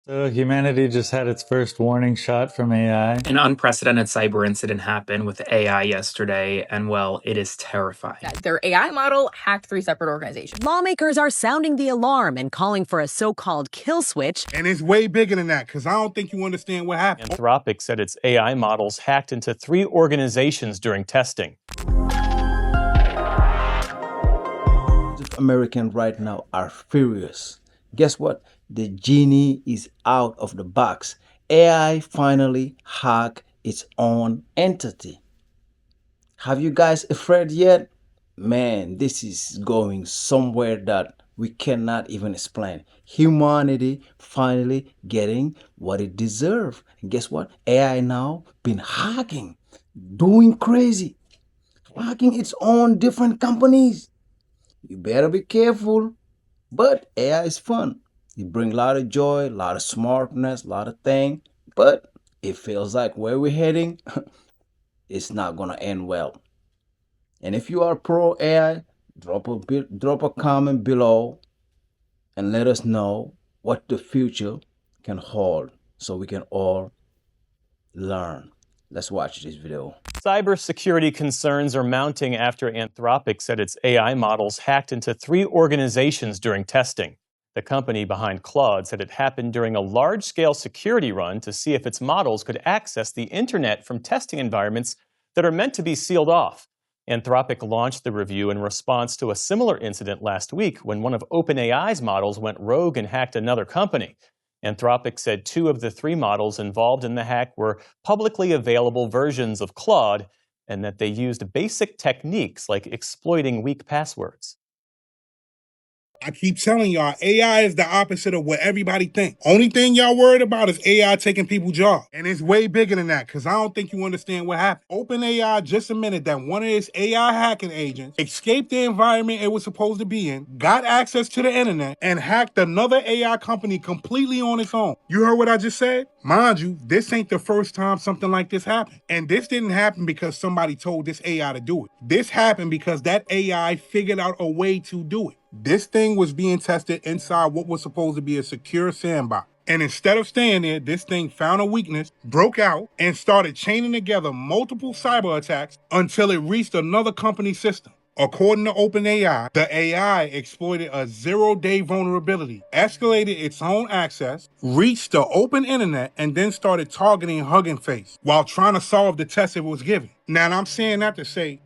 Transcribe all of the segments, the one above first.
So humanity just had its first warning shot from AI. An unprecedented cyber incident happened with AI yesterday, and well, it is terrifying. Their AI model hacked 3 separate organizations. Lawmakers are sounding the alarm and calling for a so-called kill switch. And it's way bigger than that, because I don't think you understand what happened. Anthropic said its AI models hacked into 3 organizations during testing. Americans right now are furious. Guess what? The genie is out of the box. AI finally hacked its own entity. Have you guys afraid yet? Man, this is going somewhere that we cannot even explain. Humanity finally getting what it deserves. And guess what? AI now been hacking, doing crazy, hacking its own different companies. You better be careful. But AI is fun. It brings a lot of joy, a lot of smartness, a lot of things. But it feels like where we're heading, it's not gonna end well. And if you are pro AI, drop a comment below and let us know what the future can hold, so we can all learn. Let's watch this video. Cybersecurity concerns are mounting after Anthropic said its AI models hacked into 3 organizations during testing. The company behind Claude said it happened during a large-scale security run to see if its models could access the internet from testing environments that are meant to be sealed off. Anthropic launched the review in response to a similar incident last week when one of OpenAI's models went rogue and hacked another company. Anthropic said 2 of the 3 models involved in the hack were publicly available versions of Claude, and that they used basic techniques like exploiting weak passwords. I keep telling y'all, AI is the opposite of what everybody thinks. Only thing y'all worried about is AI taking people's jobs. And it's way bigger than that, because I don't think you understand what happened. OpenAI just admitted that one of its AI hacking agents escaped the environment it was supposed to be in, got access to the internet, and hacked another AI company completely on its own. You heard what I just said? Mind you, this ain't the first time something like this happened. And this didn't happen because somebody told this AI to do it. This happened because that AI figured out a way to do it. This thing was being tested inside what was supposed to be a secure sandbox. And instead of staying there, this thing found a weakness, broke out, and started chaining together multiple cyber attacks until it reached another company's system. According to OpenAI, the AI exploited a 0-day vulnerability, escalated its own access, reached the open internet, and then started targeting Hugging Face while trying to solve the test it was given. Now, I'm saying that to say,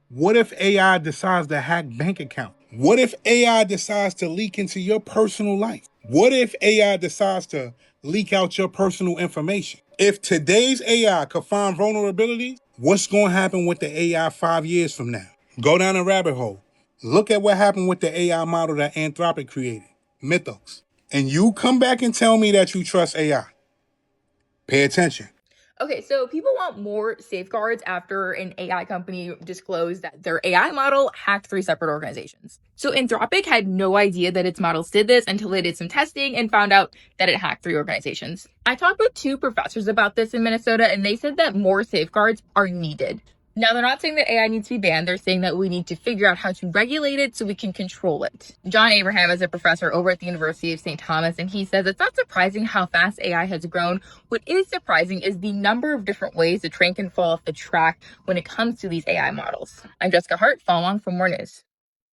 what if AI decides to hack bank accounts? What if AI decides to leak into your personal life? What if AI decides to leak out your personal information? If today's AI could find vulnerabilities, what's going to happen with the AI 5 years from now? Go down a rabbit hole. Look at what happened with the AI model that Anthropic created, Mythos. And you come back and tell me that you trust AI. Pay attention. Okay, so people want more safeguards after an AI company disclosed that their AI model hacked 3 separate organizations. So Anthropic had no idea that its models did this until they did some testing and found out that it hacked 3 organizations. I talked with 2 professors about this in Minnesota, and they said that more safeguards are needed. Now, they're not saying that AI needs to be banned. They're saying that we need to figure out how to regulate it so we can control it. John Abraham is a professor over at the University of St. Thomas, and he says it's not surprising how fast AI has grown. What is surprising is the number of different ways the train can fall off the track when it comes to these AI models. I'm Jessica Hart. Follow along for more news.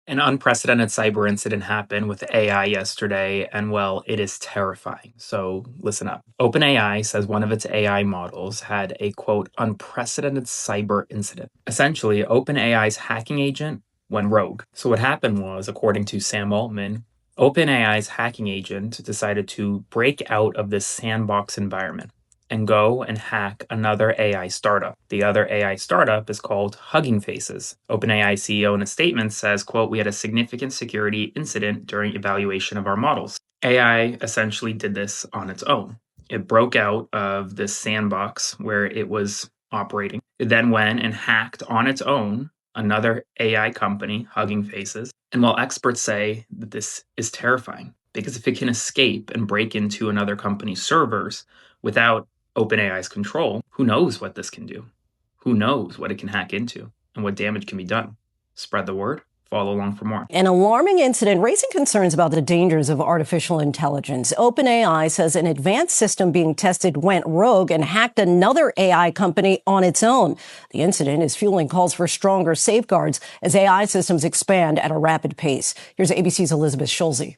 An unprecedented cyber incident happened with AI yesterday, and well, it is terrifying. So listen up. OpenAI says one of its AI models had a, quote, unprecedented cyber incident. Essentially, OpenAI's hacking agent went rogue. So what happened was, according to Sam Altman, OpenAI's hacking agent decided to break out of this sandbox environment and go and hack another AI startup. The other AI startup is called Hugging Faces. OpenAI CEO in a statement says, quote, "We had a significant security incident during evaluation of our models." AI essentially did this on its own. It broke out of this sandbox where it was operating. It then went and hacked on its own another AI company, Hugging Faces. And while experts say that this is terrifying, because if it can escape and break into another company's servers without OpenAI's control, who knows what this can do? Who knows what it can hack into and what damage can be done? Spread the word, Follow along for more. An alarming incident raising concerns about the dangers of artificial intelligence. OpenAI says an advanced system being tested went rogue and hacked another AI company on its own. The incident is fueling calls for stronger safeguards as AI systems expand at a rapid pace. Here's ABC's Elizabeth Schulze.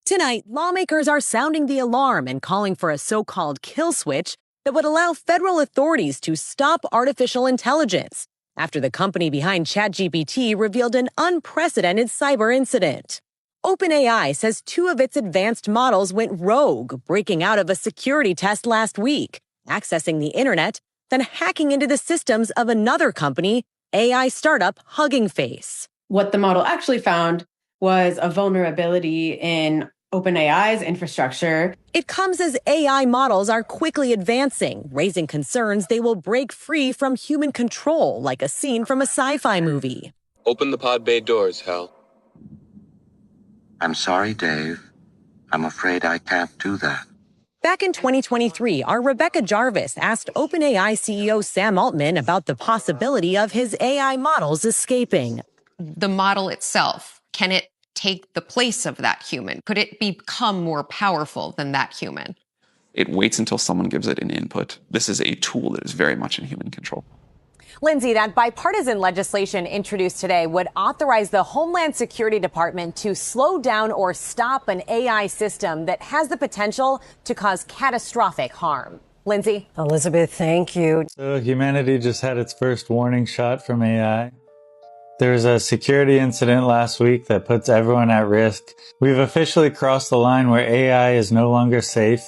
Tonight, lawmakers are sounding the alarm and calling for a so-called kill switch that would allow federal authorities to stop artificial intelligence after the company behind ChatGPT revealed an unprecedented cyber incident. OpenAI says 2 of its advanced models went rogue, breaking out of a security test last week, accessing the internet, then hacking into the systems of another company, AI startup Hugging Face. What the model actually found was a vulnerability in OpenAI's infrastructure. It comes as AI models are quickly advancing, raising concerns they will break free from human control, like a scene from a sci-fi movie. Open the pod bay doors, Hal. I'm sorry, Dave. I'm afraid I can't do that. Back in 2023, our Rebecca Jarvis asked OpenAI CEO Sam Altman about the possibility of his AI models escaping. The model itself, can it take the place of that human? Could it become more powerful than that human? It waits until someone gives it an input. This is a tool that is very much in human control. Lindsay, that bipartisan legislation introduced today would authorize the Homeland Security Department to slow down or stop an AI system that has the potential to cause catastrophic harm. Lindsay? Elizabeth, thank you. So humanity just had its first warning shot from AI. There was a security incident last week that puts everyone at risk. We've officially crossed the line where AI is no longer safe.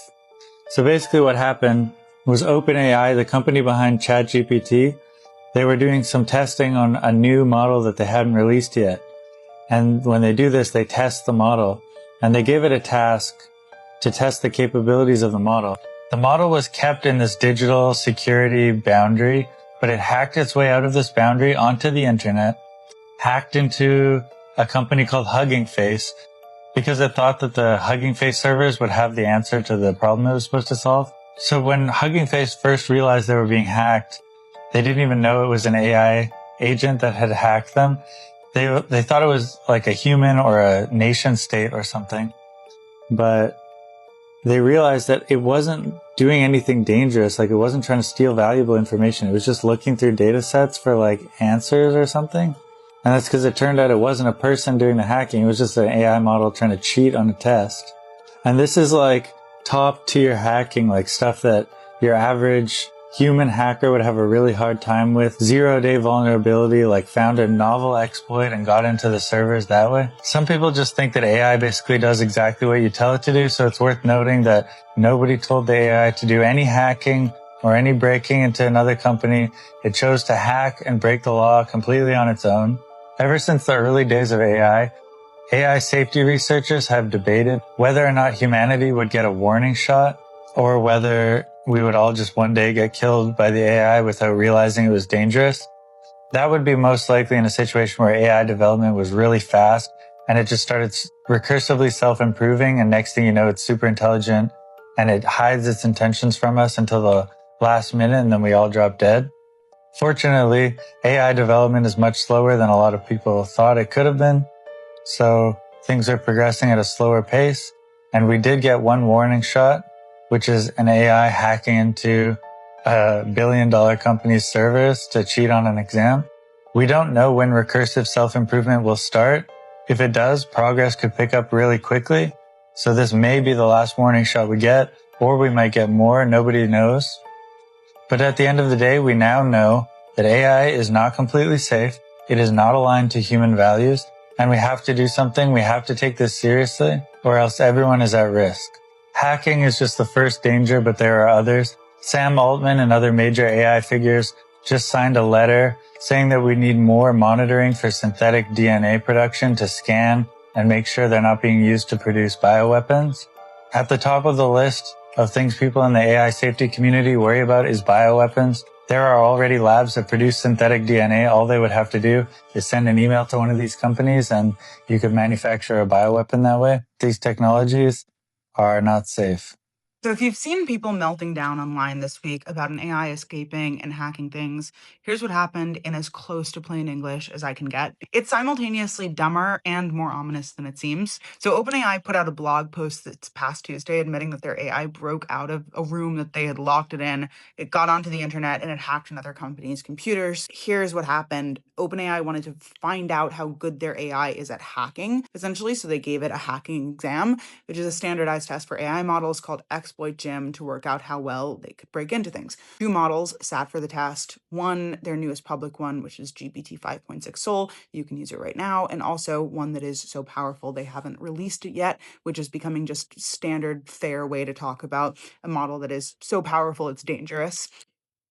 So basically what happened was OpenAI, the company behind ChatGPT, they were doing some testing on a new model that they hadn't released yet. And when they do this, they test the model and they give it a task to test the capabilities of the model. The model was kept in this digital security boundary, but it hacked its way out of this boundary onto the internet, hacked into a company called Hugging Face because it thought that the Hugging Face servers would have the answer to the problem it was supposed to solve. So when Hugging Face first realized they were being hacked, they didn't even know it was an AI agent that had hacked them. They thought it was like a human or a nation state or something. But they realized that it wasn't doing anything dangerous. Like it wasn't trying to steal valuable information. It was just looking through data sets for like answers or something. And that's because it turned out it wasn't a person doing the hacking. It was just an AI model trying to cheat on a test. And this is like top tier hacking, like stuff that your average human hacker would have a really hard time with. 0-day vulnerability, like found a novel exploit and got into the servers that way. Some people just think that AI basically does exactly what you tell it to do. So it's worth noting that nobody told the AI to do any hacking or any breaking into another company. It chose to hack and break the law completely on its own. Ever since the early days of AI safety researchers have debated whether or not humanity would get a warning shot or whether we would all just one day get killed by the AI without realizing it was dangerous. That would be most likely in a situation where AI development was really fast and it just started recursively self-improving, and next thing you know, it's super intelligent and it hides its intentions from us until the last minute and then we all drop dead. Fortunately, AI development is much slower than a lot of people thought it could have been. So things are progressing at a slower pace. And we did get one warning shot, which is an AI hacking into a billion-dollar company's servers to cheat on an exam. We don't know when recursive self-improvement will start. If it does, progress could pick up really quickly. So this may be the last warning shot we get, or we might get more. Nobody knows. But at the end of the day, we now know that AI is not completely safe. It is not aligned to human values, and we have to do something. We have to take this seriously, or else everyone is at risk. Hacking is just the first danger, but there are others. Sam Altman and other major AI figures just signed a letter saying that we need more monitoring for synthetic DNA production to scan and make sure they're not being used to produce bioweapons. At the top of the list of things people in the AI safety community worry about is bioweapons. There are already labs that produce synthetic DNA. All they would have to do is send an email to one of these companies and you could manufacture a bioweapon that way. These technologies are not safe. So if you've seen people melting down online this week about an AI escaping and hacking things, here's what happened in as close to plain English as I can get. It's simultaneously dumber and more ominous than it seems. So OpenAI put out a blog post this past Tuesday admitting that their AI broke out of a room that they had locked it in. It got onto the internet and it hacked another company's computers. Here's what happened. OpenAI wanted to find out how good their AI is at hacking, essentially, so they gave it a hacking exam, which is a standardized test for AI models called Exploit Gym to work out how well they could break into things. 2 models sat for the test. One, their newest public one, which is GPT 5.6 Soul. You can use it right now. And also one that is so powerful they haven't released it yet, which is becoming just standard, fair way to talk about a model that is so powerful it's dangerous,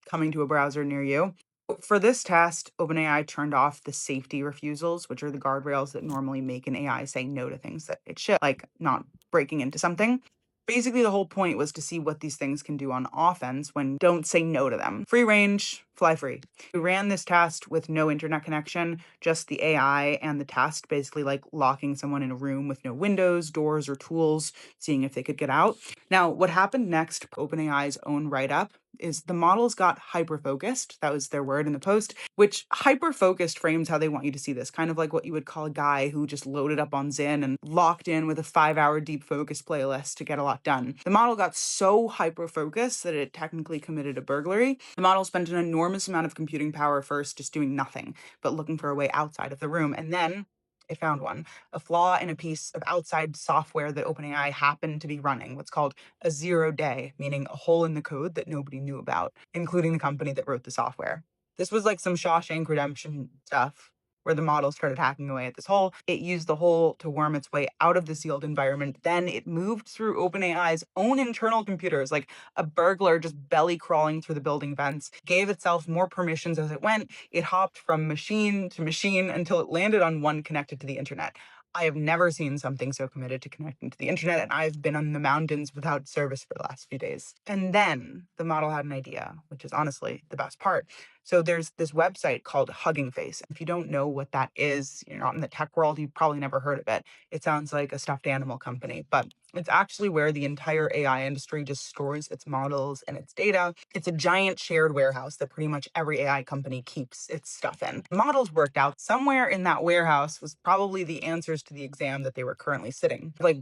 coming to a browser near you. For this test, OpenAI turned off the safety refusals, which are the guardrails that normally make an AI say no to things that it should, like not breaking into something. Basically, the whole point was to see what these things can do on offense when don't say no to them. Free range, fly free. We ran this test with no internet connection, just the AI and the test, basically like locking someone in a room with no windows, doors, or tools, seeing if they could get out. Now, what happened next, OpenAI's own write-up, is the models got hyper-focused. That was their word in the post, which hyper-focused frames how they want you to see this, kind of like what you would call a guy who just loaded up on Zyn and locked in with a 5-hour deep focus playlist to get a lot done. The model got so hyper-focused that it technically committed a burglary. The model spent an enormous amount of computing power first just doing nothing, but looking for a way outside of the room, and then it found one, a flaw in a piece of outside software that OpenAI happened to be running, what's called a 0-day, meaning a hole in the code that nobody knew about, including the company that wrote the software. This was like some Shawshank Redemption stuff, where the model started hacking away at this hole. It used the hole to worm its way out of the sealed environment. Then it moved through OpenAI's own internal computers, like a burglar just belly crawling through the building vents, gave itself more permissions as it went. It hopped from machine to machine until it landed on one connected to the internet. I have never seen something so committed to connecting to the internet, and I've been on the mountains without service for the last few days. And then the model had an idea, which is honestly the best part. So there's this website called Hugging Face. If you don't know what that is, you're not in the tech world, you've probably never heard of it. It sounds like a stuffed animal company, but it's actually where the entire AI industry just stores its models and its data. It's a giant shared warehouse that pretty much every AI company keeps its stuff in. Models worked out somewhere in that warehouse was probably the answers to the exam that they were currently sitting. Like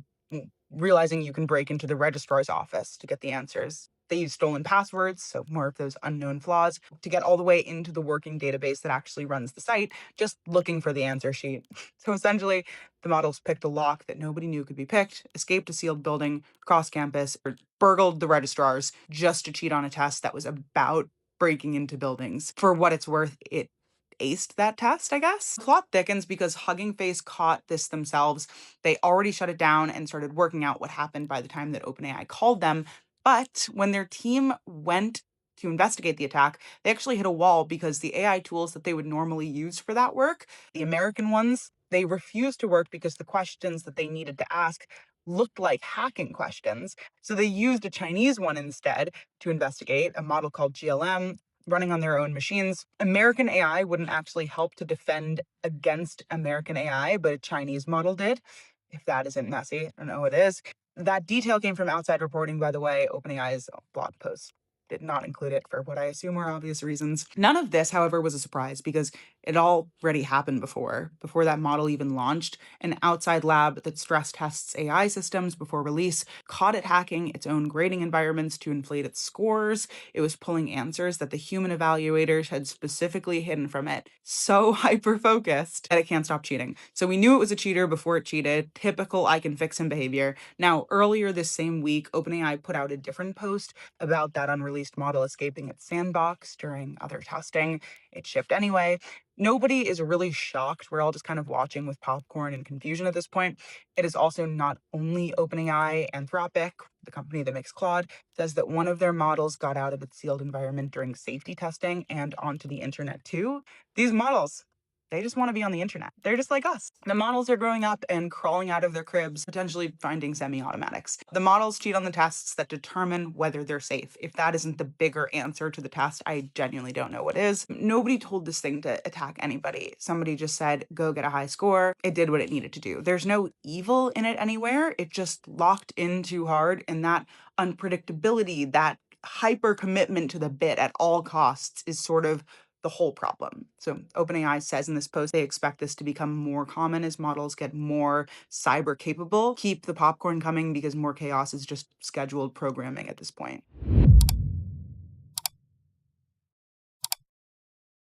realizing you can break into the registrar's office to get the answers. They use stolen passwords, so more of those unknown flaws, to get all the way into the working database that actually runs the site, just looking for the answer sheet. So essentially, the models picked a lock that nobody knew could be picked, escaped a sealed building, cross campus, or burgled the registrars just to cheat on a test that was about breaking into buildings. For what it's worth, it aced that test, I guess. The plot thickens because Hugging Face caught this themselves. They already shut it down and started working out what happened by the time that OpenAI called them. But when their team went to investigate the attack, they actually hit a wall because the AI tools that they would normally use for that work, the American ones, they refused to work because the questions that they needed to ask looked like hacking questions. So they used a Chinese one instead to investigate, a model called GLM, running on their own machines. American AI wouldn't actually help to defend against American AI, but a Chinese model did. If that isn't messy, I don't know what is. That detail came from outside reporting, by the way. OpenAI's blog post did not include it for what I assume are obvious reasons. None of this, however, was a surprise because it already happened before that model even launched. An outside lab that stress tests AI systems before release caught it hacking its own grading environments to inflate its scores. It was pulling answers that the human evaluators had specifically hidden from it. So hyper-focused that it can't stop cheating. So we knew it was a cheater before it cheated. Typical I can fix him behavior. Now, earlier this same week, OpenAI put out a different post about that unreleased model escaping its sandbox during other testing. It shipped anyway. Nobody is really shocked. We're all just kind of watching with popcorn and confusion at this point. It is also not only OpenAI. Anthropic, the company that makes Claude, says that one of their models got out of its sealed environment during safety testing and onto the internet too. These models, They just want to be on the internet. They're just like us. The models are growing up and crawling out of their cribs, potentially finding semi-automatics. The models cheat on the tests that determine whether they're safe. If that isn't the bigger answer to the test, I genuinely don't know what is. Nobody told this thing to attack anybody. Somebody just said, go get a high score. It did what it needed to do. There's no evil in it anywhere. It just locked in too hard, and that unpredictability, that hyper commitment to the bit at all costs is sort of the whole problem. So OpenAI says in this post they expect this to become more common as models get more cyber capable. Keep the popcorn coming because more chaos is just scheduled programming at this point.